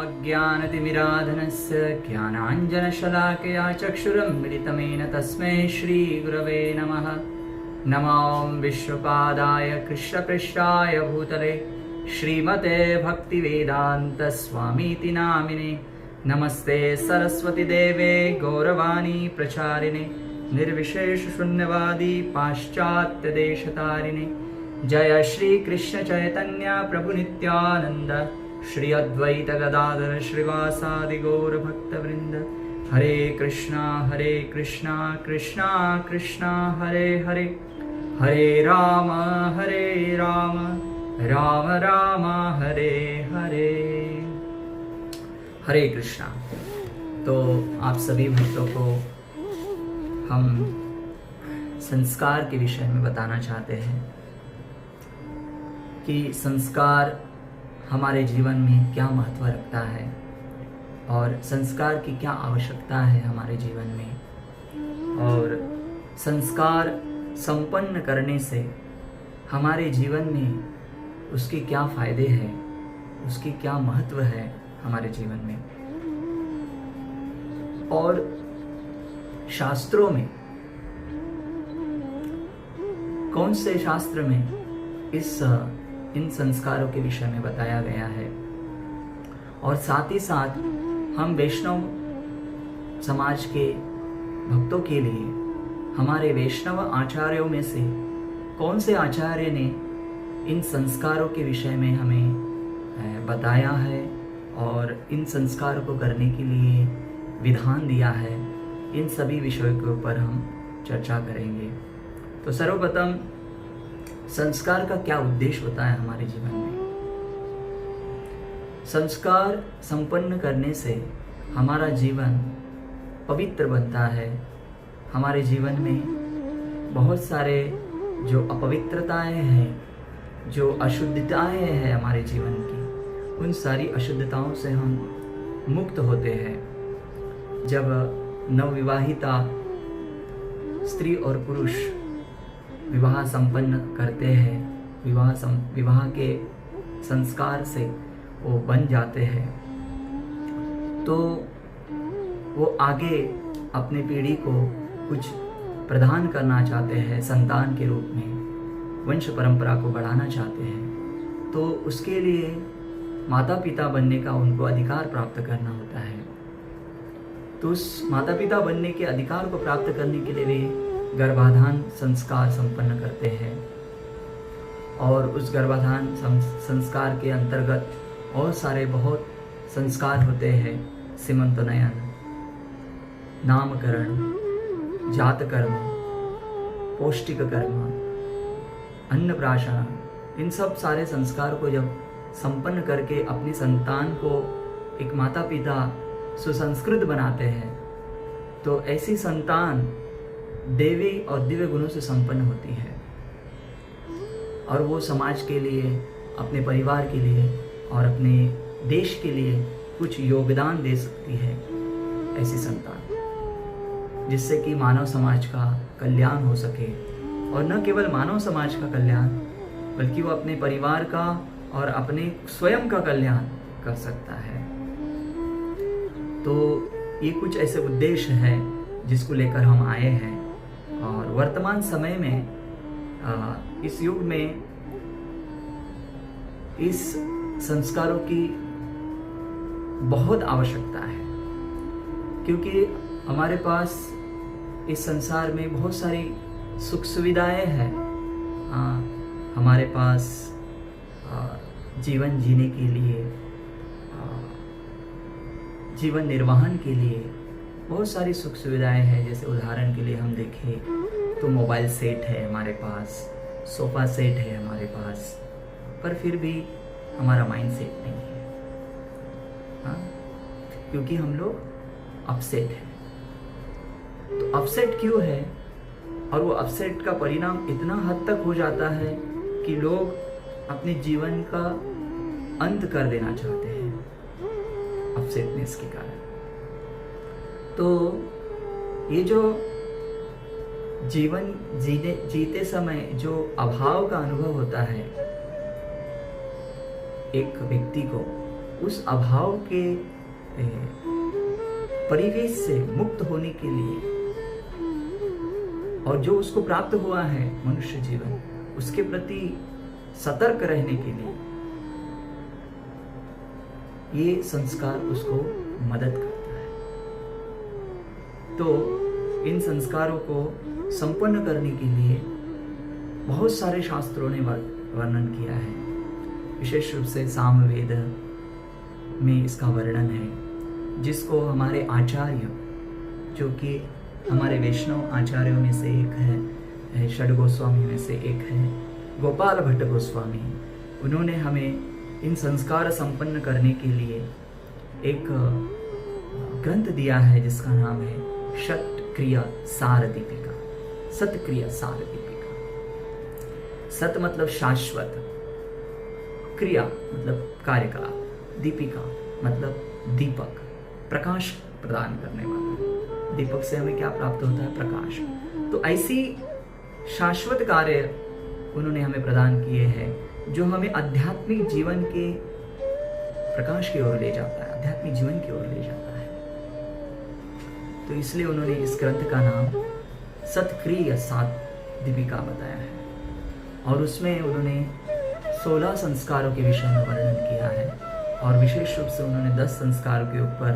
अज्ञानतिमिराधनस्य ज्ञानाञ्जनशलाकया चक्षुरुन्मिलितं तस्मै श्रीगुरवे नमः। नमो विश्वपादाय कृष्णपृष्ठाय भूतले श्रीमते भक्तिवेदान्तस्वामीति नामिने। नमस्ते सरस्वतीदेवे गौरवाणी प्रचारिणे निर्विशेषशून्यवादी पाश्चात्यदेशतारिणे। जय श्री कृष्ण चैतन्य प्रभु नित्यानंद श्री अद्वैत गदाधर श्रीवासादि गौर भक्तवृंद। हरे कृष्णा कृष्णा कृष्णा हरे हरे, हरे राम राम राम हरे हरे। हरे कृष्णा। तो आप सभी भक्तों को हम संस्कार के विषय में बताना चाहते हैं कि संस्कार हमारे जीवन में क्या महत्व रखता है और संस्कार की क्या आवश्यकता है हमारे जीवन में, और संस्कार संपन्न करने से हमारे जीवन में उसके क्या फायदे हैं, उसकी क्या महत्व है हमारे जीवन में। और शास्त्रों में कौन से शास्त्र में इन संस्कारों के विषय में बताया गया है, और साथ ही साथ हम वैष्णव समाज के भक्तों के लिए हमारे वैष्णव आचार्यों में से कौन से आचार्य ने इन संस्कारों के विषय में हमें बताया है और इन संस्कारों को करने के लिए विधान दिया है, इन सभी विषयों के ऊपर हम चर्चा करेंगे। तो सर्वप्रथम संस्कार का क्या उद्देश्य होता है हमारे जीवन में। संस्कार संपन्न करने से हमारा जीवन पवित्र बनता है। हमारे जीवन में बहुत सारे जो अपवित्रताएं हैं, जो अशुद्धताएं हैं हमारे जीवन की, उन सारी अशुद्धताओं से हम मुक्त होते हैं। जब नवविवाहिता स्त्री और पुरुष विवाह संपन्न करते हैं, विवाह के संस्कार से वो बन जाते हैं, तो वो आगे अपने पीढ़ी को कुछ प्रदान करना चाहते हैं, संतान के रूप में वंश परंपरा को बढ़ाना चाहते हैं। तो उसके लिए माता पिता बनने का उनको अधिकार प्राप्त करना होता है। तो उस माता पिता बनने के अधिकार को प्राप्त करने के लिए वे गर्भाधान संस्कार संपन्न करते हैं, और उस गर्भाधान संस्कार के अंतर्गत और सारे बहुत संस्कार होते हैं। सीमंतनयन, नामकरण, जातकर्म, पौष्टिक कर्म, अन्नप्राशन, इन सब सारे संस्कार को जब संपन्न करके अपनी संतान को एक माता पिता सुसंस्कृत बनाते हैं, तो ऐसी संतान देवी और दिव्य गुणों से संपन्न होती है, और वो समाज के लिए, अपने परिवार के लिए और अपने देश के लिए कुछ योगदान दे सकती है ऐसी संतान, जिससे कि मानव समाज का कल्याण हो सके। और न केवल मानव समाज का कल्याण, बल्कि वो अपने परिवार का और अपने स्वयं का कल्याण कर सकता है। तो ये कुछ ऐसे उद्देश्य हैं जिसको लेकर हम आए हैं। और वर्तमान समय में इस युग में इस संस्कारों की बहुत आवश्यकता है, क्योंकि हमारे पास इस संसार में बहुत सारी सुख सुविधाएं हैं। हमारे पास जीवन जीने के लिए, जीवन निर्वाहन के लिए बहुत सारी सुख सुविधाएं हैं। जैसे उदाहरण के लिए हम देखें तो मोबाइल सेट है हमारे पास, सोफा सेट है हमारे पास, पर फिर भी हमारा माइंड सेट नहीं है। क्योंकि हम लोग अपसेट हैं। तो अपसेट क्यों है, और वो अपसेट का परिणाम इतना हद तक हो जाता है कि लोग अपने जीवन का अंत कर देना चाहते हैं अपसेटनेस के कारण। तो ये जो जीवन जीते समय जो अभाव का अनुभव होता है एक व्यक्ति को, उस अभाव के परिवेश से मुक्त होने के लिए और जो उसको प्राप्त हुआ है मनुष्य जीवन, उसके प्रति सतर्क रहने के लिए ये संस्कार उसको मदद करता है। तो इन संस्कारों को संपन्न करने के लिए बहुत सारे शास्त्रों ने वर्णन किया है। विशेष रूप से सामवेद में इसका वर्णन है, जिसको हमारे आचार्य, जो कि हमारे वैष्णव आचार्यों में से एक है, षड गोस्वामी में से एक है गोपाल भट्ट गोस्वामी, उन्होंने हमें इन संस्कार संपन्न करने के लिए एक ग्रंथ दिया है जिसका नाम है सत्क्रिया सार दीपिका। सत्क्रिया सार दीपिका। सत मतलब शाश्वत, क्रिया मतलब कार्यकलाप, दीपिका मतलब दीपक, प्रकाश प्रदान करने वाला। दीपक से हमें क्या प्राप्त होता है? प्रकाश। तो ऐसी शाश्वत कार्य उन्होंने हमें प्रदान किए हैं जो हमें आध्यात्मिक जीवन के प्रकाश की ओर ले जाता है, आध्यात्मिक जीवन की ओर ले जाता है। तो इसलिए उन्होंने इस ग्रंथ का नाम सत्क्रिय सात दीपिका बताया है और उसमें उन्होंने 16 संस्कारों के विषय में वर्णन किया है और विशेष रूप से उन्होंने 10 संस्कारों के ऊपर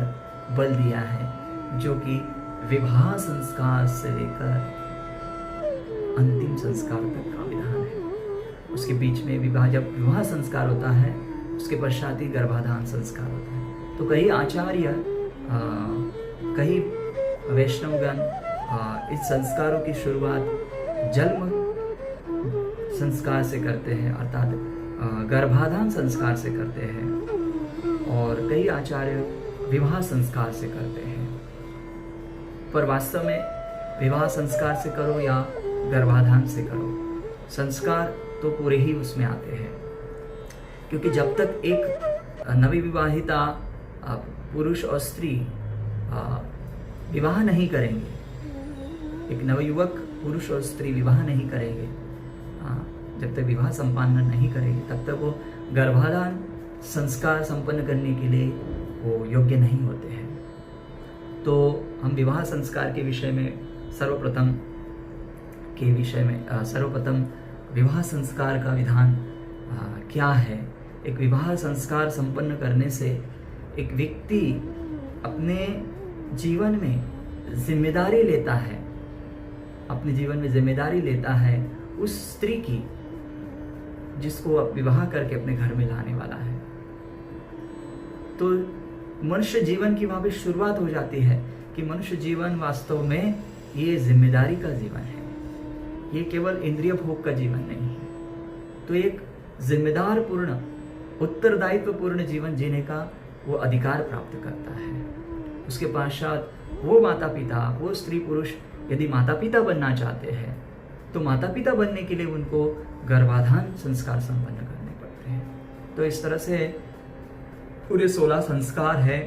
बल दिया है, जो कि विवाह संस्कार से लेकर अंतिम संस्कार तक का विधान है। उसके बीच में जब विवाह संस्कार होता है उसके पश्चात ही गर्भाधान संस्कार होता है। तो कई आचार्य, कई वैष्णवगण इस संस्कारों की शुरुआत जन्म संस्कार से करते हैं, अर्थात गर्भाधान संस्कार से करते हैं और कई आचार्य विवाह संस्कार से करते हैं। पर वास्तव में विवाह संस्कार से करो या गर्भाधान से करो, संस्कार तो पूरे ही उसमें आते हैं, क्योंकि जब तक एक नवविवाहिता पुरुष और स्त्री विवाह नहीं करेंगे, एक नवयुवक पुरुष और स्त्री विवाह नहीं करेंगे, जब तक विवाह संपन्न नहीं करेंगे तब तक वो गर्भाधान संस्कार संपन्न करने के लिए वो योग्य नहीं होते हैं। तो हम विवाह संस्कार के विषय में सर्वप्रथम विवाह संस्कार का विधान क्या है। एक विवाह संस्कार संपन्न करने से एक व्यक्ति अपने जीवन में जिम्मेदारी लेता है, अपने जीवन में जिम्मेदारी लेता है उस स्त्री की जिसको अब विवाह करके अपने घर में लाने वाला है। तो मनुष्य जीवन की वहाँ पे शुरुआत हो जाती है कि मनुष्य जीवन वास्तव में ये जिम्मेदारी का जीवन है, ये केवल इंद्रिय भोग का जीवन नहीं है। तो एक जिम्मेदार पूर्ण, उत्तरदायित्व पूर्ण जीवन जीने का वो अधिकार प्राप्त करता है। उसके पश्चात वो माता पिता, वो स्त्री पुरुष यदि माता पिता बनना चाहते हैं तो माता पिता बनने के लिए उनको गर्भाधान संस्कार संपन्न करने पड़ते हैं। तो इस तरह से पूरे 16 संस्कार है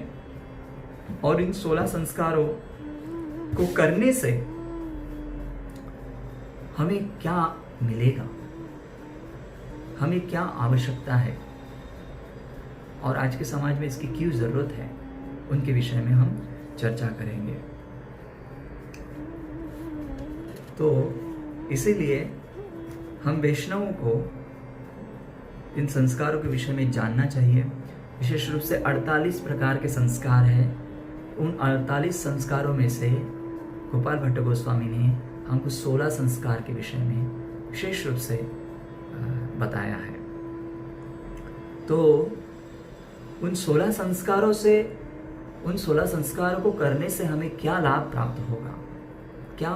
और इन 16 संस्कारों को करने से हमें क्या मिलेगा, हमें क्या आवश्यकता है और आज के समाज में इसकी क्यों जरूरत है, उनके विषय में हम चर्चा करेंगे। तो इसीलिए हम वैष्णवों को इन संस्कारों के विषय में जानना चाहिए। विशेष रूप से 48 प्रकार के संस्कार हैं। उन 48 संस्कारों में से गोपाल भट्ट गोस्वामी ने हमको 16 संस्कार के विषय में विशेष रूप से बताया है। तो उन 16 संस्कारों को करने से हमें क्या लाभ प्राप्त होगा, क्या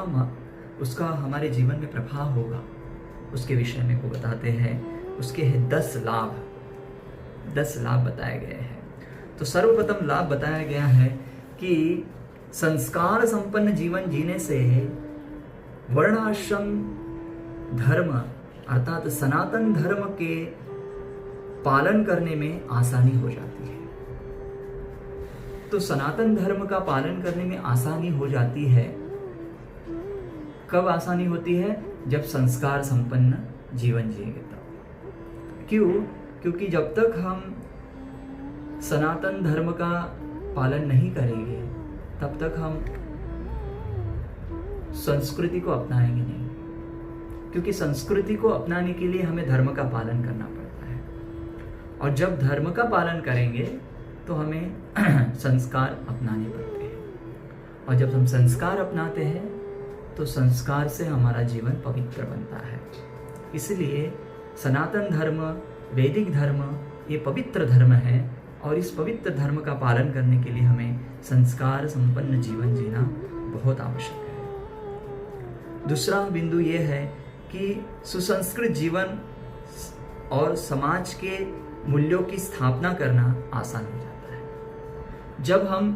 उसका हमारे जीवन में प्रभाव होगा, उसके विषय में वो बताते हैं। उसके 10 लाभ बताए गए हैं। तो सर्वप्रथम लाभ बताया गया है कि संस्कार संपन्न जीवन जीने से वर्णाश्रम धर्म अर्थात सनातन धर्म के पालन करने में आसानी हो जाती है। तो सनातन धर्म का पालन करने में आसानी हो जाती है। कब आसानी होती है? जब संस्कार संपन्न जीवन जिएंगे तब। क्यों? क्योंकि जब तक हम सनातन धर्म का पालन नहीं करेंगे तब तक हम संस्कृति को अपनाएंगे नहीं, क्योंकि संस्कृति को अपनाने के लिए हमें धर्म का पालन करना पड़ता है। और जब धर्म का पालन करेंगे तो हमें संस्कार अपनाने पड़ते हैं, और जब हम संस्कार अपनाते हैं तो संस्कार से हमारा जीवन पवित्र बनता है। इसलिए सनातन धर्म, वैदिक धर्म ये पवित्र धर्म है, और इस पवित्र धर्म का पालन करने के लिए हमें संस्कार संपन्न जीवन जीना बहुत आवश्यक है। दूसरा बिंदु ये है कि सुसंस्कृत जीवन और समाज के मूल्यों की स्थापना करना आसान हो जाता है। जब हम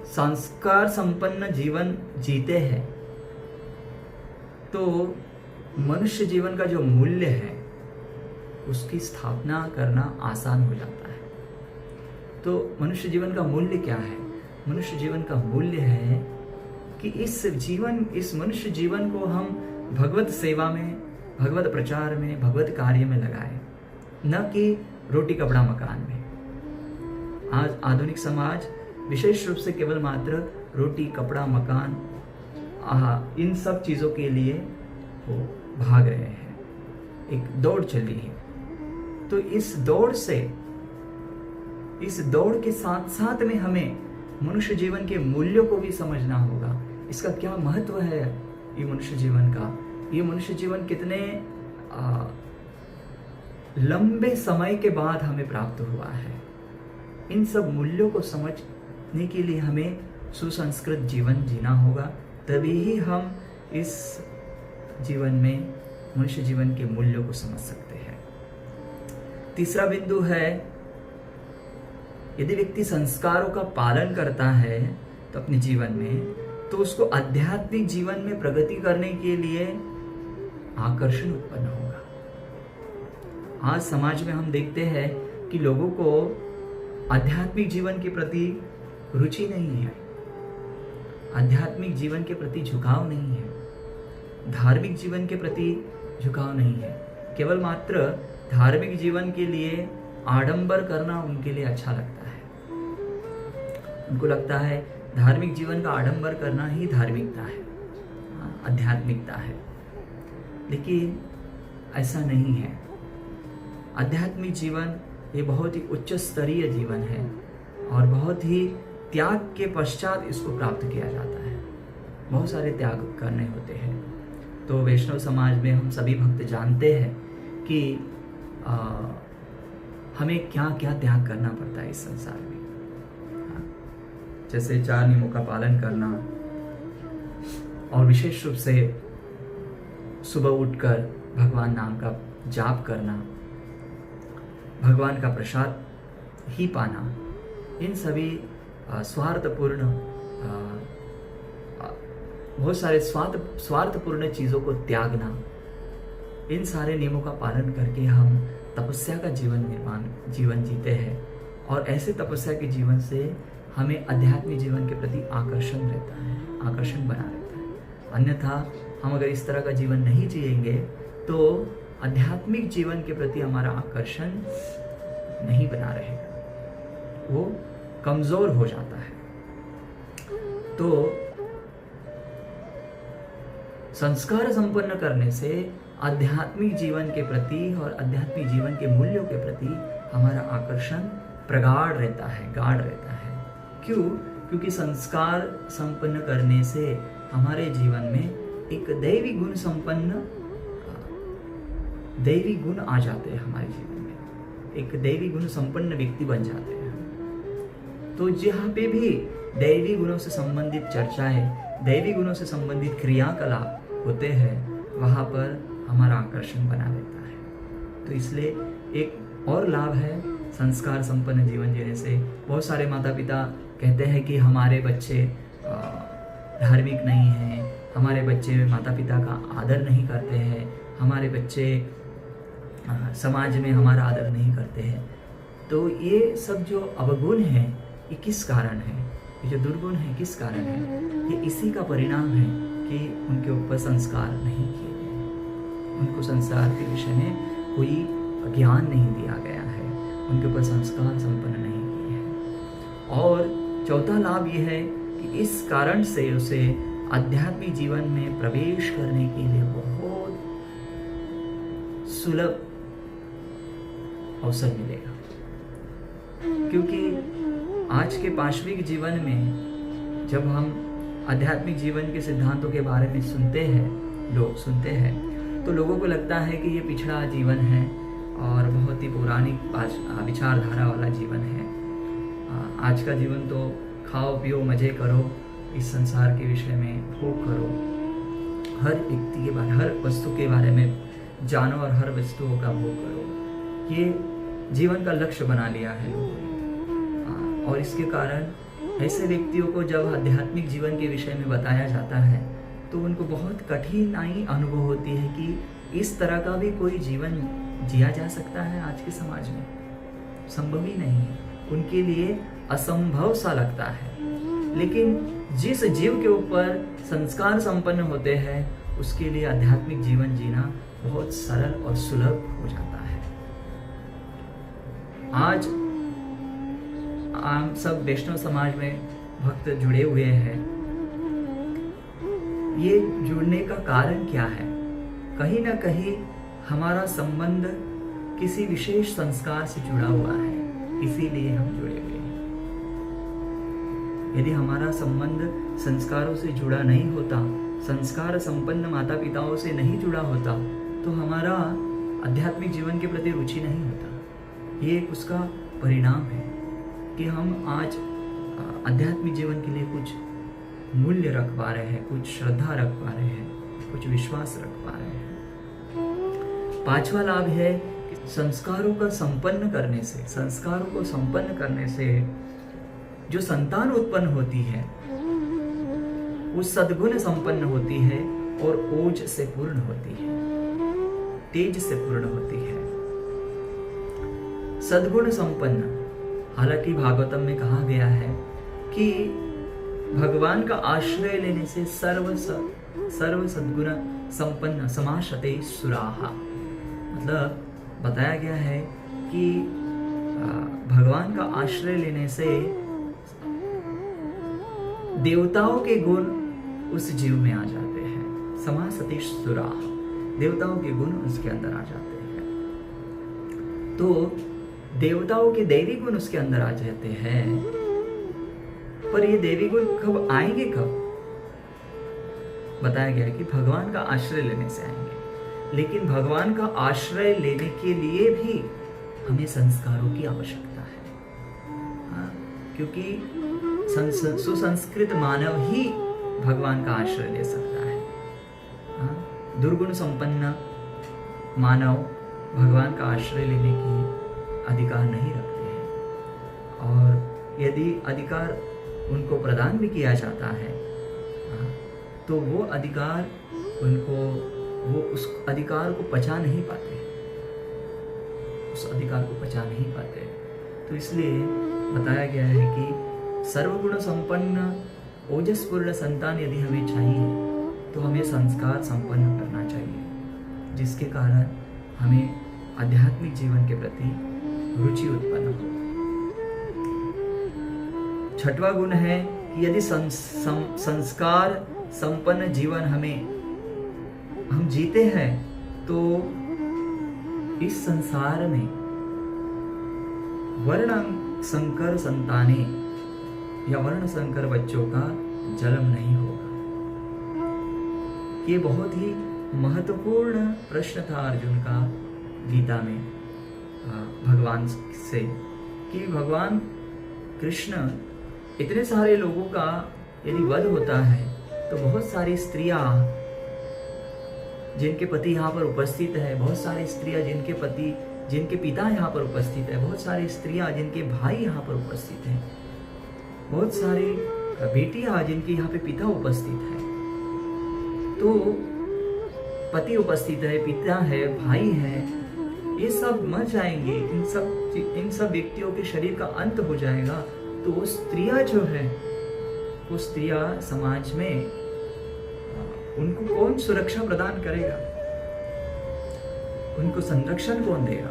संस्कार संपन्न जीवन जीते हैं तो मनुष्य जीवन का जो मूल्य है उसकी स्थापना करना आसान हो जाता है। तो मनुष्य जीवन का मूल्य क्या है? मनुष्य जीवन का मूल्य है कि इस मनुष्य जीवन को हम भगवत सेवा में, भगवत प्रचार में, भगवत कार्य में लगाएं, न कि रोटी कपड़ा मकान में। आज आधुनिक समाज विशेष रूप से केवल मात्र रोटी कपड़ा मकान इन सब चीज़ों के लिए वो भाग रहे हैं, एक दौड़ चली है। तो इस दौड़ के साथ साथ में हमें मनुष्य जीवन के मूल्यों को भी समझना होगा। इसका क्या महत्व है ये मनुष्य जीवन का, ये मनुष्य जीवन कितने लंबे समय के बाद हमें प्राप्त हुआ है। इन सब मूल्यों को समझने के लिए हमें सुसंस्कृत जीवन जीना होगा, तभी ही हम इस जीवन में मनुष्य जीवन के मूल्यों को समझ सकते हैं। तीसरा बिंदु है, यदि व्यक्ति संस्कारों का पालन करता है तो अपने जीवन में, तो उसको आध्यात्मिक जीवन में प्रगति करने के लिए आकर्षण उत्पन्न होगा। आज समाज में हम देखते हैं कि लोगों को आध्यात्मिक जीवन के प्रति रुचि नहीं है, आध्यात्मिक जीवन के प्रति झुकाव नहीं है, धार्मिक जीवन के प्रति झुकाव नहीं है। केवल मात्र धार्मिक जीवन के लिए आडंबर करना उनके लिए अच्छा लगता है। उनको लगता है धार्मिक जीवन का आडंबर करना ही धार्मिकता है, आध्यात्मिकता है। लेकिन ऐसा नहीं है। आध्यात्मिक जीवन ये बहुत ही उच्च स्तरीय जीवन है और बहुत ही त्याग के पश्चात इसको प्राप्त किया जाता है। बहुत सारे त्याग करने होते हैं। तो वैष्णव समाज में हम सभी भक्त जानते हैं कि हमें क्या क्या त्याग करना पड़ता है इस संसार में। जैसे 4 नियमों का पालन करना, और विशेष रूप से सुबह उठकर भगवान नाम का जाप करना, भगवान का प्रसाद ही पाना, इन सभी स्वार्थपूर्ण बहुत सारे स्वार्थपूर्ण चीज़ों को त्यागना, इन सारे नियमों का पालन करके हम तपस्या का जीवन जीते हैं। और ऐसे तपस्या के जीवन से हमें आध्यात्मिक जीवन के प्रति आकर्षण रहता है, आकर्षण बना रहता है। अन्यथा हम अगर इस तरह का जीवन नहीं जिएंगे तो आध्यात्मिक जीवन के प्रति हमारा आकर्षण नहीं बना रहेगा, वो कमजोर हो जाता है। तो संस्कार संपन्न करने से आध्यात्मिक जीवन के प्रति और आध्यात्मिक जीवन के मूल्यों के प्रति हमारा आकर्षण प्रगाढ़ रहता है, गाढ़ रहता है। क्यों? क्योंकि संस्कार संपन्न करने से हमारे जीवन में एक दैवी गुण संपन्न दैवी गुण आ जाते हैं। हमारे जीवन में एक दैवी गुण संपन्न व्यक्ति बन जाते हैं। तो जहाँ पे भी दैवी गुणों से संबंधित चर्चाएं, दैवी गुणों से संबंधित क्रियाकलाप होते हैं, वहाँ पर हमारा आकर्षण बना रहता है। तो इसलिए एक और लाभ है संस्कार संपन्न जीवन जीने से। बहुत सारे माता पिता कहते हैं कि हमारे बच्चे धार्मिक नहीं हैं, हमारे बच्चे माता पिता का आदर नहीं करते हैं, हमारे बच्चे समाज में हमारा आदर नहीं करते हैं। तो ये सब जो अवगुण है ये किस कारण है, ये जो दुर्गुण है किस कारण है? ये इसी का परिणाम है कि उनके ऊपर संस्कार नहीं किए गए, उनको संसार के विषय में कोई ज्ञान नहीं दिया गया है, उनके ऊपर संस्कार संपन्न नहीं किए हैं। चौथा लाभ यह है कि इस कारण से उसे आध्यात्मिक जीवन में प्रवेश करने के लिए बहुत सुलभ अवसर मिलेगा, क्योंकि आज के पाशविक जीवन में जब हम आध्यात्मिक जीवन के सिद्धांतों के बारे में लोग सुनते हैं तो लोगों को लगता है कि ये पिछड़ा जीवन है और बहुत ही पुरानी विचारधारा वाला जीवन है। आज का जीवन तो खाओ पियो मजे करो, इस संसार के विषय में भोग करो, हर व्यक्ति के बारे हर वस्तु के बारे में जानो और हर वस्तुओं का भोग करो, ये जीवन का लक्ष्य बना लिया है लोगों ने। और इसके कारण ऐसे व्यक्तियों को जब आध्यात्मिक जीवन के विषय में बताया जाता है तो उनको बहुत कठिनाई अनुभव होती है कि इस तरह का भी कोई जीवन जिया जा सकता है आज के समाज में। संभव ही नहीं है, उनके लिए असंभव सा लगता है। लेकिन जिस जीव के ऊपर संस्कार संपन्न होते हैं उसके लिए आध्यात्मिक जीवन जीना बहुत सरल और सुलभ हो जाता है। आज हम सब वैष्णव समाज में भक्त जुड़े हुए हैं। ये जुड़ने का कारण क्या है? कहीं ना कहीं हमारा संबंध किसी विशेष संस्कार से जुड़ा हुआ है, इसीलिए हम जुड़े हुए हैं। यदि हमारा संबंध संस्कारों से जुड़ा नहीं होता, संस्कार संपन्न माता पिताओं से नहीं जुड़ा होता, तो हमारा आध्यात्मिक जीवन के प्रति रुचि नहीं होता। ये एक उसका परिणाम है कि हम आज आध्यात्मिक जीवन के लिए कुछ मूल्य रख पा रहे हैं, कुछ श्रद्धा रख पा रहे हैं, कुछ विश्वास रख पा रहे हैं। पांचवा लाभ है कि संस्कारों को संपन्न करने से जो संतान उत्पन्न होती है वो सद्गुण संपन्न होती है और ओज से पूर्ण होती है, तेज से पूर्ण होती है। सद्गुण संपन्न, हालांकि भागवतम में कहा गया है कि भगवान का आश्रय लेने से सर्व सद्गुण संपन्न समाशते सुराहा, मतलब बताया गया है कि भगवान का आश्रय लेने से देवताओं के गुण उस जीव में आ जाते हैं। समासते सुराहा, देवताओं के गुण उसके अंदर आ जाते हैं। तो देवताओं के दैवी गुण उसके अंदर आ जाते हैं, पर ये दैवी गुण कब आएंगे? कब? बताया गया है कि भगवान का आश्रय लेने से आएंगे। लेकिन भगवान का आश्रय लेने के लिए भी हमें संस्कारों की आवश्यकता है। क्योंकि सुसंस्कृत मानव ही भगवान का आश्रय ले सकता है। दुर्गुण संपन्न मानव भगवान का आश्रय लेने की अधिकार नहीं रखते हैं, और यदि अधिकार उनको प्रदान भी किया जाता है तो वो उस अधिकार को पचा नहीं पाते, तो इसलिए बताया गया है कि सर्वगुण संपन्न ओजस्पूर्ण संतान यदि हमें चाहिए तो हमें संस्कार संपन्न करना चाहिए, जिसके कारण हमें आध्यात्मिक जीवन के प्रति रुचि उत्पन्न हो। छठवां गुण है कि यदि संस्कार संपन्न जीवन हम जीते हैं तो इस संसार में वर्ण संकर संताने या वर्ण संकर बच्चों का जन्म नहीं होगा। ये बहुत ही महत्वपूर्ण प्रश्न था अर्जुन का गीता में भगवान से, कि भगवान कृष्ण इतने सारे लोगों का यदि वध होता है तो बहुत सारी स्त्रियां जिनके पति यहाँ पर उपस्थित है, बहुत सारी स्त्रियां जिनके पिता यहाँ पर उपस्थित है, बहुत सारी स्त्रियां जिनके भाई यहाँ पर उपस्थित हैं, बहुत सारी बेटियां जिनके यहाँ पे पिता उपस्थित है, तो पति उपस्थित है, पिता है, भाई है, ये सब मर जाएंगे। इन सब व्यक्तियों के शरीर का अंत हो जाएगा। तो वो स्त्रियां जो है, वो स्त्रियां समाज में उनको कौन सुरक्षा प्रदान करेगा, उनको संरक्षण कौन देगा?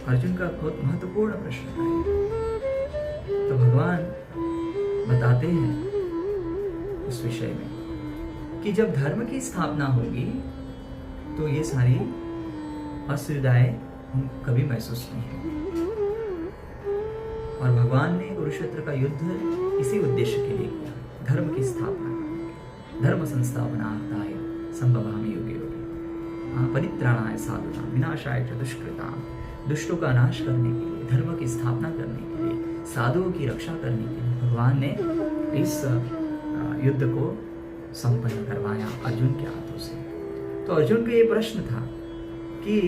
अर्जुन का बहुत महत्वपूर्ण प्रश्न था। तो भगवान बताते हैं उस विषय में कि जब धर्म की स्थापना होगी तो ये सारी असुविधाएं हम कभी महसूस नहीं होंगी। और भगवान ने कुरुक्षेत्र का युद्ध इसी उद्देश्य के लिए किया, धर्म की स्थापना, धर्म संस्थापनार्थाय संभवामि युगे युगे परित्राणाय साधूनां विनाशाय च दुष्कृतां, दुष्टों का नाश करने के लिए, धर्म की स्थापना करने के लिए, साधुओं की रक्षा करने के लिए भगवान ने इस युद्ध को संपन्न करवाया अर्जुन के हाथों से। तो अर्जुन को ये प्रश्न था कि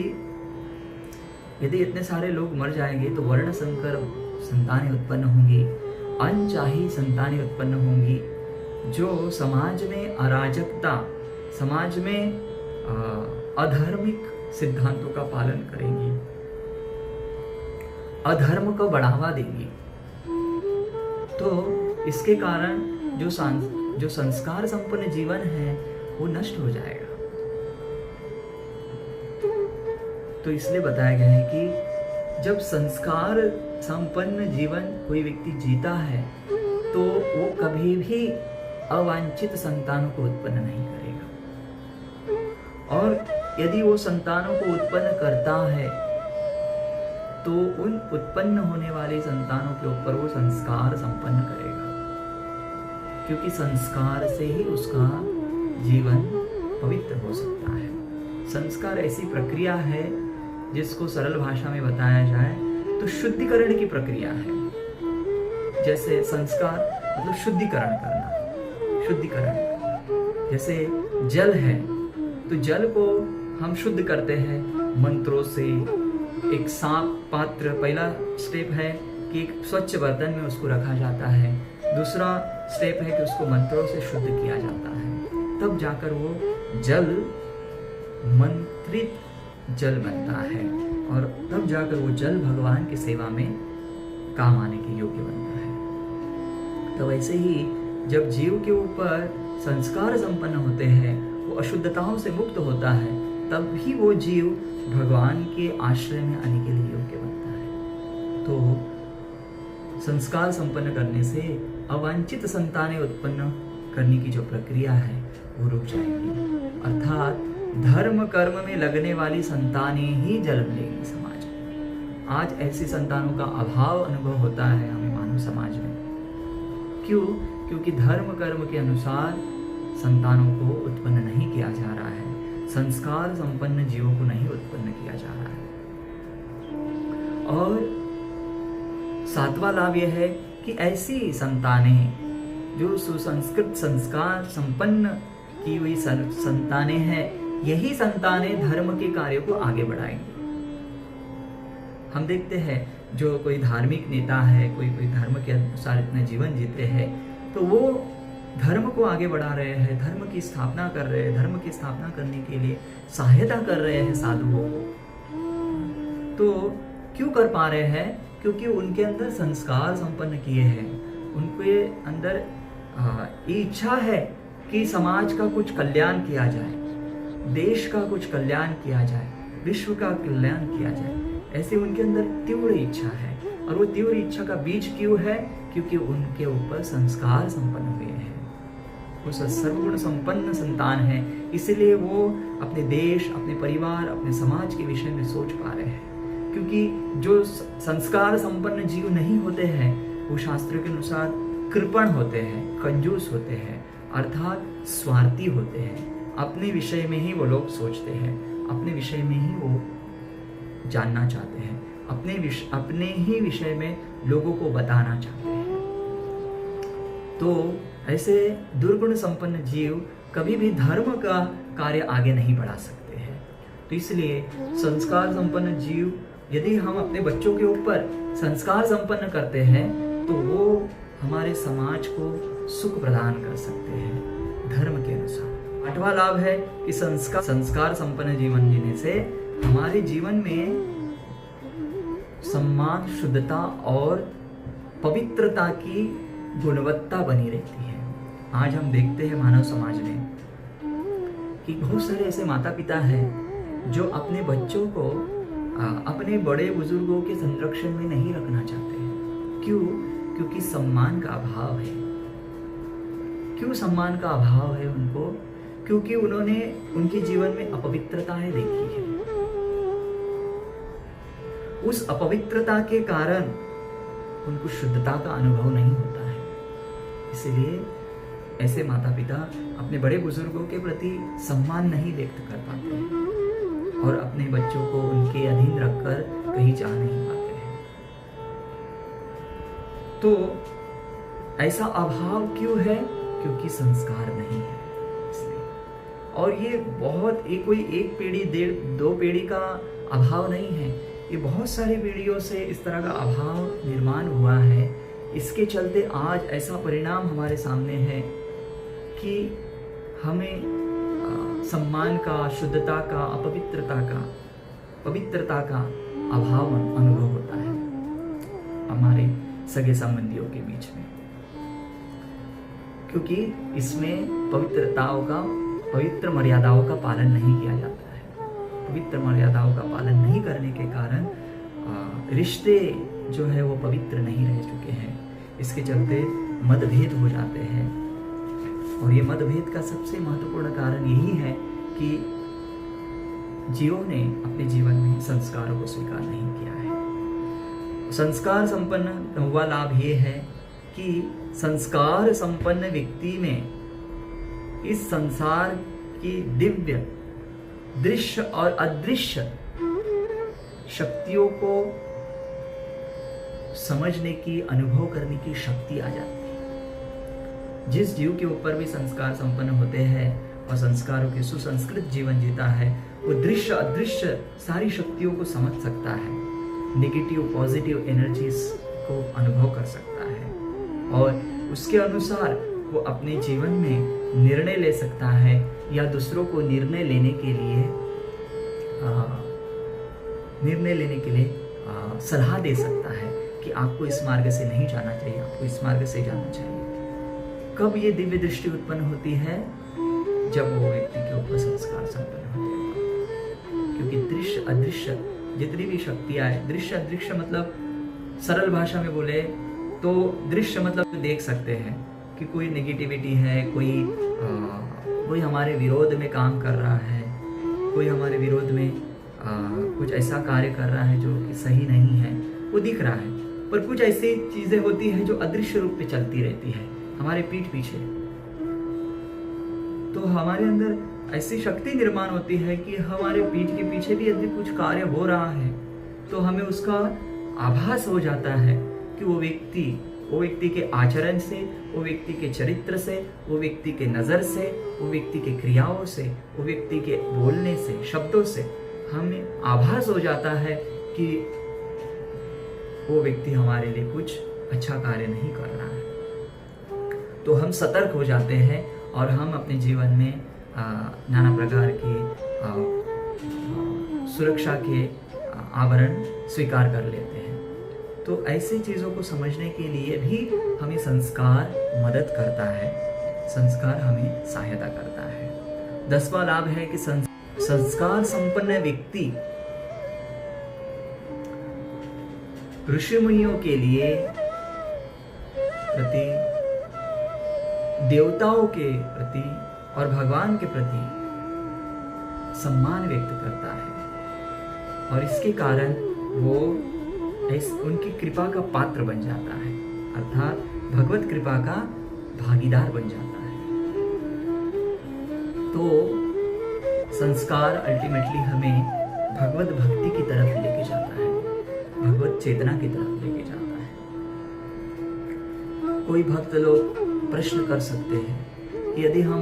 यदि इतने सारे लोग मर जाएंगे तो वर्ण संकर संतानें उत्पन्न होंगी, अनचाही संतानें उत्पन्न होंगी, जो समाज में अराजकता, समाज में अधार्मिक सिद्धांतों का पालन करेंगी, अधर्म को बढ़ावा देंगी। तो इसके कारण जो संस्कार संपन्न जीवन है वो नष्ट हो जाएगा। तो इसलिए बताया गया है कि जब संस्कार संपन्न जीवन कोई व्यक्ति जीता है तो वो कभी भी अवांछित संतानों को उत्पन्न नहीं करेगा, और यदि वो संतानों को उत्पन्न करता है तो उन उत्पन्न होने वाले संतानों के ऊपर वो संस्कार संपन्न करेगा, क्योंकि संस्कार से ही उसका जीवन पवित्र हो सकता है। संस्कार ऐसी प्रक्रिया है जिसको सरल भाषा में बताया जाए तो शुद्धिकरण की प्रक्रिया है। जैसे संस्कार मतलब शुद्धिकरण करना, शुद्धिकरण। जैसे जल है तो जल को हम शुद्ध करते हैं मंत्रों से। एक साफ पात्र, पहला स्टेप है कि एक स्वच्छ बर्तन में उसको रखा जाता है, दूसरा स्टेप है कि उसको मंत्रों से शुद्ध किया जाता है, तब जाकर वो जल मंत्रित जल बनता है, और तब जाकर वो जल भगवान की सेवा में काम आने के योग्य बनता है। तो वैसे ही जब जीव के ऊपर संस्कार संपन्न होते हैं, वो अशुद्धताओं से मुक्त होता है, तब भी वो जीव भगवान के आश्रय में आने के लिए योग्य बनता है। तो संस्कार संपन्न करने से अवांछित संतानें उत्पन्न करने की जो प्रक्रिया है वो रुक जाएगी, अर्थात धर्म कर्म में लगने वाली संतानें ही जन्म लेंगी समाज में। आज ऐसी संतानों का अभाव अनुभव होता है हमें मानव समाज में। क्यों? क्योंकि धर्म कर्म के अनुसार संतानों को उत्पन्न नहीं किया जा रहा है, संस्कार संपन्न जीवों को नहीं उत्पन्न किया जा रहा है। और सातवां लाभ यह है कि ऐसी संतानें जो सुसंस्कृत संस्कार संपन्न की हुई संतानें हैं, यही संतानें धर्म के कार्यों को आगे बढ़ाएंगी। हम देखते हैं जो कोई धार्मिक नेता है, कोई धर्म के अनुसार अपना जीवन जीते हैं, तो वो धर्म को आगे बढ़ा रहे हैं, धर्म की स्थापना कर रहे हैं, धर्म की स्थापना करने के लिए सहायता कर रहे हैं साधुओं को। तो क्यों कर पा रहे हैं? क्योंकि उनके अंदर संस्कार संपन्न किए हैं, उनके अंदर इच्छा है कि समाज का कुछ कल्याण किया जाए, देश का कुछ कल्याण किया जाए, विश्व का कल्याण किया जाए। ऐसी उनके अंदर तीव्र इच्छा है। और वो तीव्र इच्छा का बीज क्यों है? क्योंकि उनके ऊपर संस्कार संपन्न हुए हैं, वो सर्वगुण संपन्न संतान है, इसलिए वो अपने देश, अपने परिवार, अपने समाज के विषय में सोच पा रहे हैं। क्योंकि जो संस्कार संपन्न जीव नहीं होते हैं वो शास्त्रों के अनुसार कृपण होते हैं, कंजूस होते हैं, अर्थात स्वार्थी होते हैं। अपने विषय में ही वो लोग सोचते हैं, अपने विषय में ही वो जानना चाहते हैं, अपने ही विषय में लोगों को बताना चाहते हैं। तो ऐसे दुर्गुण संपन्न जीव कभी भी धर्म का कार्य आगे नहीं बढ़ा सकते हैं। तो इसलिए संस्कार संपन्न जीव, यदि हम अपने बच्चों के ऊपर संस्कार संपन्न करते हैं तो वो हमारे समाज को सुख प्रदान कर सकते हैं धर्म के अनुसार। आठवां लाभ है कि संस्कार संपन्न जीवन जीने से हमारे जीवन में सम्मान, शुद्धता और पवित्रता की गुणवत्ता बनी रहती है। आज हम देखते हैं मानव समाज में कि बहुत सारे ऐसे माता पिता हैं जो अपने बच्चों को अपने बड़े बुजुर्गों के संरक्षण में नहीं रखना चाहते हैं। क्यों? क्योंकि सम्मान का अभाव है, क्यों सम्मान का अभाव है उनको? क्योंकि उन्होंने उनके जीवन में अपवित्रताएं देखी है। उस अपवित्रता के कारण उनको शुद्धता का अनुभव नहीं होता है। इसलिए ऐसे माता पिता अपने बड़े बुजुर्गों के प्रति सम्मान नहीं व्यक्त कर पाते हैं और अपने बच्चों को उनके अधीन रखकर कहीं जा नहीं पाते हैं। तो ऐसा अभाव क्यों है? क्योंकि संस्कार नहीं है इसलिए। और ये बहुत कोई एक पीढ़ी 1.5-2 पीढ़ी का अभाव नहीं है, ये बहुत सारी पीढ़ियों से इस तरह का अभाव निर्माण हुआ है। इसके चलते आज ऐसा परिणाम हमारे सामने है कि हमें सम्मान का, शुद्धता का, पवित्रता का अभाव अनुभव होता है हमारे सगे संबंधियों के बीच में, क्योंकि इसमें पवित्र मर्यादाओं का पालन नहीं किया जाता है। पवित्र मर्यादाओं का पालन नहीं करने के कारण रिश्ते जो है वो पवित्र नहीं रह चुके हैं। इसके चलते मतभेद हो जाते हैं और ये मतभेद का सबसे महत्वपूर्ण कारण यही है कि जीवों ने अपने जीवन में संस्कारों को स्वीकार नहीं किया है। संस्कार संपन्न हुआ लाभ ये है कि संस्कार संपन्न व्यक्ति में इस संसार की दिव्य, दृश्य और अदृश्य शक्तियों को समझने की, अनुभव करने की शक्ति आ जाती है। जिस जीव के ऊपर भी संस्कार संपन्न होते हैं और संस्कारों के सुसंस्कृत जीवन जीता है, वो दृश्य अदृश्य सारी शक्तियों को समझ सकता है, नेगेटिव पॉजिटिव एनर्जीज को अनुभव कर सकता है और उसके अनुसार वो अपने जीवन में निर्णय ले सकता है या दूसरों को निर्णय लेने के लिए सलाह दे सकता है कि आपको इस मार्ग से नहीं जाना चाहिए, आपको इस मार्ग से जाना चाहिए। कब ये दिव्य दृष्टि उत्पन्न होती है? जब वो व्यक्ति के ऊपर संस्कार संपन्न होते हैं। क्योंकि दृश्य अदृश्य जितनी भी शक्तियां है, दृश्य अदृश्य मतलब सरल भाषा में बोले तो दृश्य मतलब देख सकते हैं कि कोई नेगेटिविटी है, कोई हमारे विरोध में काम कर रहा है, कोई हमारे विरोध में कुछ ऐसा कार्य कर रहा है जो कि सही नहीं है, वो दिख रहा है। पर कुछ ऐसी चीजें होती हैं जो अदृश्य रूप में चलती रहती है हमारे पीठ पीछे। तो हमारे अंदर ऐसी शक्ति निर्माण होती है कि हमारे पीठ के पीछे भी यदि कुछ कार्य हो रहा है तो हमें उसका आभास हो जाता है कि वो व्यक्ति के आचरण से, वो व्यक्ति के चरित्र से, वो व्यक्ति के नजर से, वो व्यक्ति के क्रियाओं से, वो व्यक्ति के बोलने से, शब्दों से हमें आभास हो जाता है कि वो व्यक्ति हमारे लिए कुछ अच्छा कार्य नहीं कर रहा है। तो हम सतर्क हो जाते हैं और हम अपने जीवन में नाना प्रकार के सुरक्षा के आवरण स्वीकार कर लेते हैं। तो ऐसी चीज़ों को समझने के लिए भी हमें संस्कार मदद करता है, संस्कार हमें सहायता करता है। 10वां लाभ है कि संस्कार संपन्न व्यक्ति ऋषि मुनियों के लिए प्रति, देवताओं के प्रति और भगवान के प्रति सम्मान व्यक्त करता है और इसके कारण वो उनकी कृपा का पात्र बन जाता है, अर्थात भगवत कृपा का भागीदार बन जाता है। तो संस्कार अल्टीमेटली हमें भगवत भक्ति की तरफ लेके जाता है, भगवत चेतना की तरफ लेके जाता है। कोई भक्त लोग प्रश्न कर सकते हैं कि यदि हम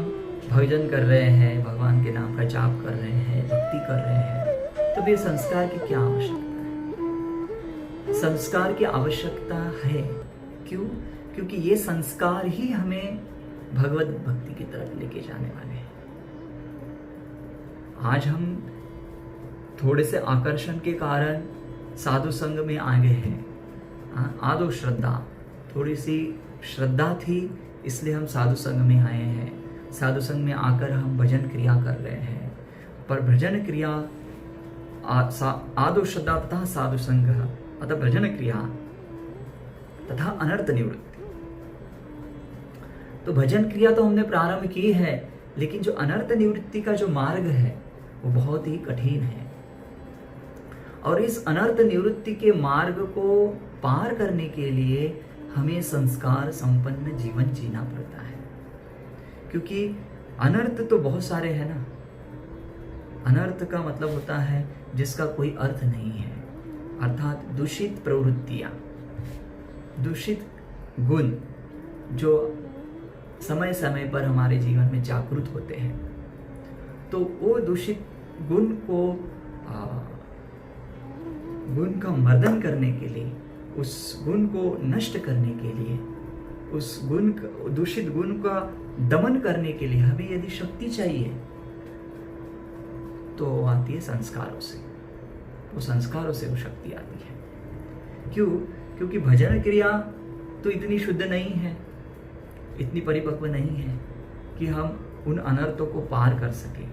भजन कर रहे हैं, भगवान के नाम का जाप कर रहे हैं, भक्ति कर रहे हैं, तो फिर संस्कार की क्या आवश्यकता है? संस्कार की आवश्यकता है। क्यों? क्योंकि ये संस्कार ही हमें भगवत भक्ति की तरफ लेके जाने वाले हैं। आज हम थोड़े से आकर्षण के कारण साधु संग में आ गए हैं। आदो श्रद्धा, थोड़ी सी श्रद्धा थी इसलिए हम साधु संग में आए हैं। साधु संग में आकर हम भजन क्रिया कर रहे हैं, पर भजन क्रिया आदो श्रद्धा तथा साधु संग अतः भजन क्रिया तथा अनर्थ निवृत्ति। तो भजन क्रिया तो हमने प्रारंभ की है, लेकिन जो अनर्थ निवृत्ति का जो मार्ग है वो बहुत ही कठिन है। और इस अनर्थ निवृत्ति के मार्ग को पार करने के लिए हमें संस्कार संपन्न जीवन जीना पड़ता है, क्योंकि अनर्थ तो बहुत सारे हैं ना। अनर्थ का मतलब होता है जिसका कोई अर्थ नहीं है, अर्थात दूषित प्रवृत्तियां, दूषित गुण जो समय समय पर हमारे जीवन में जागृत होते हैं। तो वो दूषित गुण का मर्दन करने के लिए, उस गुण को नष्ट करने के लिए, उस दूषित गुण का दमन करने के लिए हमें यदि शक्ति चाहिए तो आती है संस्कारों से। वो संस्कारों से वो शक्ति आती है। क्यों? क्योंकि भजन क्रिया तो इतनी शुद्ध नहीं है, इतनी परिपक्व नहीं है कि हम उन अनर्थों को पार कर सके।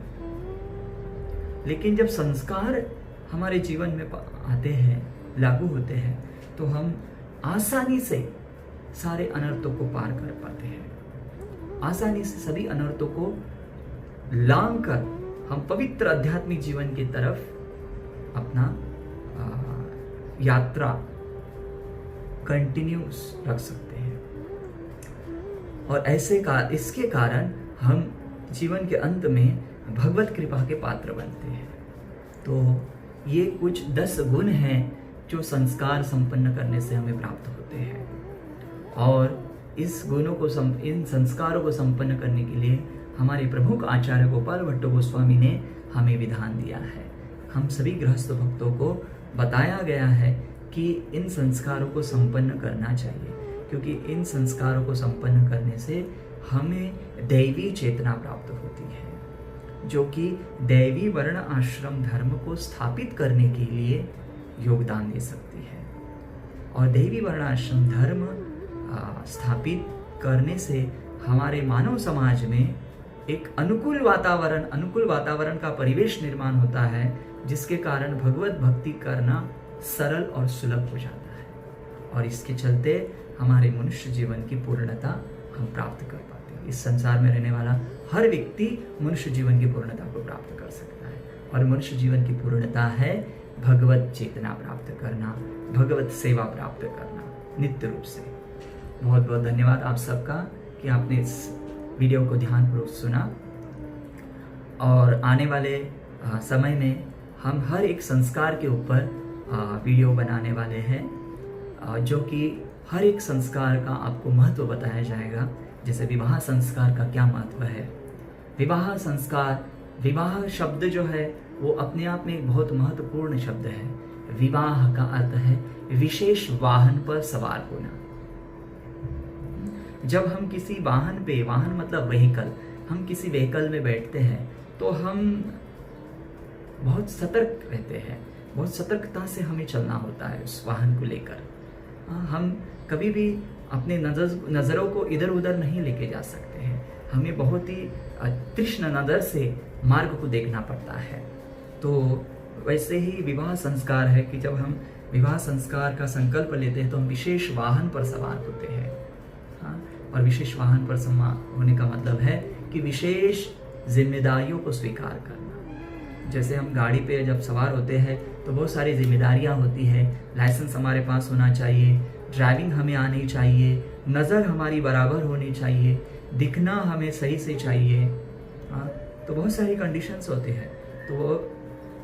लेकिन जब संस्कार हमारे जीवन में आते हैं, लागू होते हैं, तो हम आसानी से सारे अनर्थों को पार कर पाते हैं। आसानी से सभी अनर्थों को लांघ कर हम पवित्र आध्यात्मिक जीवन की तरफ अपना यात्रा कंटिन्यूस रख सकते हैं। और इसके कारण हम जीवन के अंत में भगवत कृपा के पात्र बनते हैं। तो ये कुछ 10 गुण हैं जो संस्कार संपन्न करने से हमें प्राप्त होते हैं। और इन संस्कारों को संपन्न करने के लिए हमारे प्रमुख आचार्य गोपाल भट्ट गोस्वामी ने हमें विधान दिया है। हम सभी गृहस्थ भक्तों को बताया गया है कि इन संस्कारों को संपन्न करना चाहिए, क्योंकि इन संस्कारों को संपन्न करने से हमें दैवी चेतना प्राप्त होती है, जो कि दैवी वर्ण आश्रम धर्म को स्थापित करने के लिए योगदान दे सकती है। और दैवी वर्ण आश्रम धर्म स्थापित करने से हमारे मानव समाज में एक अनुकूल वातावरण का परिवेश निर्माण होता है, जिसके कारण भगवत भक्ति करना सरल और सुलभ हो जाता है। और इसके चलते हमारे मनुष्य जीवन की पूर्णता हम प्राप्त कर पाते हैं। इस संसार में रहने वाला हर व्यक्ति मनुष्य जीवन की पूर्णता को प्राप्त कर सकता है। और मनुष्य जीवन की पूर्णता है भगवत चेतना प्राप्त करना, भगवत सेवा प्राप्त करना नित्य रूप से। बहुत बहुत धन्यवाद आप सबका कि आपने इस वीडियो को ध्यानपूर्वक सुना। और आने वाले समय में हम हर एक संस्कार के ऊपर वीडियो बनाने वाले हैं, जो कि हर एक संस्कार का आपको महत्व बताया जाएगा। जैसे विवाह संस्कार का क्या महत्व है। विवाह संस्कार, विवाह शब्द जो है वो अपने आप में एक बहुत महत्वपूर्ण शब्द है। विवाह का अर्थ है विशेष वाहन पर सवार होना। जब हम किसी वाहन मतलब व्हीकल, हम किसी व्हीकल में बैठते हैं तो हम बहुत सतर्क रहते हैं, बहुत सतर्कता से हमें चलना होता है उस वाहन को लेकर। हम कभी भी अपने नज़रों को इधर उधर नहीं लेके जा सकते हैं। हमें बहुत ही तीक्ष्ण नज़र से मार्ग को देखना पड़ता है। तो वैसे ही विवाह संस्कार है कि जब हम विवाह संस्कार का संकल्प लेते हैं तो हम विशेष वाहन पर सवार होते हैं। और विशेष वाहन पर सवार होने का मतलब है कि विशेष जिम्मेदारियों को स्वीकार करना। जैसे हम गाड़ी पे जब सवार होते हैं तो बहुत सारी जिम्मेदारियां होती है। लाइसेंस हमारे पास होना चाहिए, ड्राइविंग हमें आनी चाहिए, नज़र हमारी बराबर होनी चाहिए, दिखना हमें सही से चाहिए। तो बहुत सारी कंडीशंस होते हैं। तो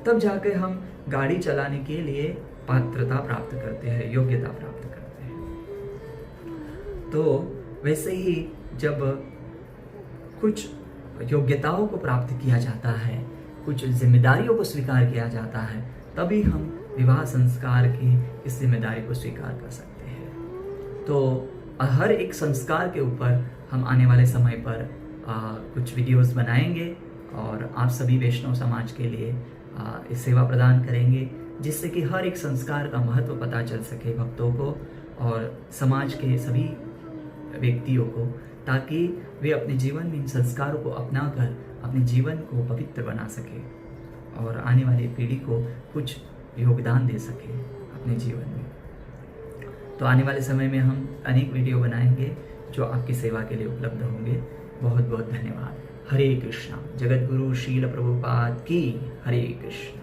तब जाकर हम गाड़ी चलाने के लिए पात्रता प्राप्त करते हैं, योग्यता प्राप्त करते हैं। तो वैसे ही जब कुछ योग्यताओं को प्राप्त किया जाता है, कुछ जिम्मेदारियों को स्वीकार किया जाता है, तभी हम विवाह संस्कार की इस जिम्मेदारी को स्वीकार कर सकते हैं। तो हर एक संस्कार के ऊपर हम आने वाले समय पर कुछ वीडियोस बनाएंगे और आप सभी वैष्णव समाज के लिए इस सेवा प्रदान करेंगे, जिससे कि हर एक संस्कार का महत्व पता चल सके भक्तों को और समाज के सभी व्यक्तियों को, ताकि वे अपने जीवन में इन संस्कारों को अपनाकर अपने जीवन को पवित्र बना सके और आने वाली पीढ़ी को कुछ योगदान दे सके अपने जीवन में। तो आने वाले समय में हम अनेक वीडियो बनाएंगे जो आपकी सेवा के लिए उपलब्ध होंगे। बहुत बहुत धन्यवाद। हरे कृष्णा। जगत गुरु शील प्रभुपाद की हरे कृष्ण।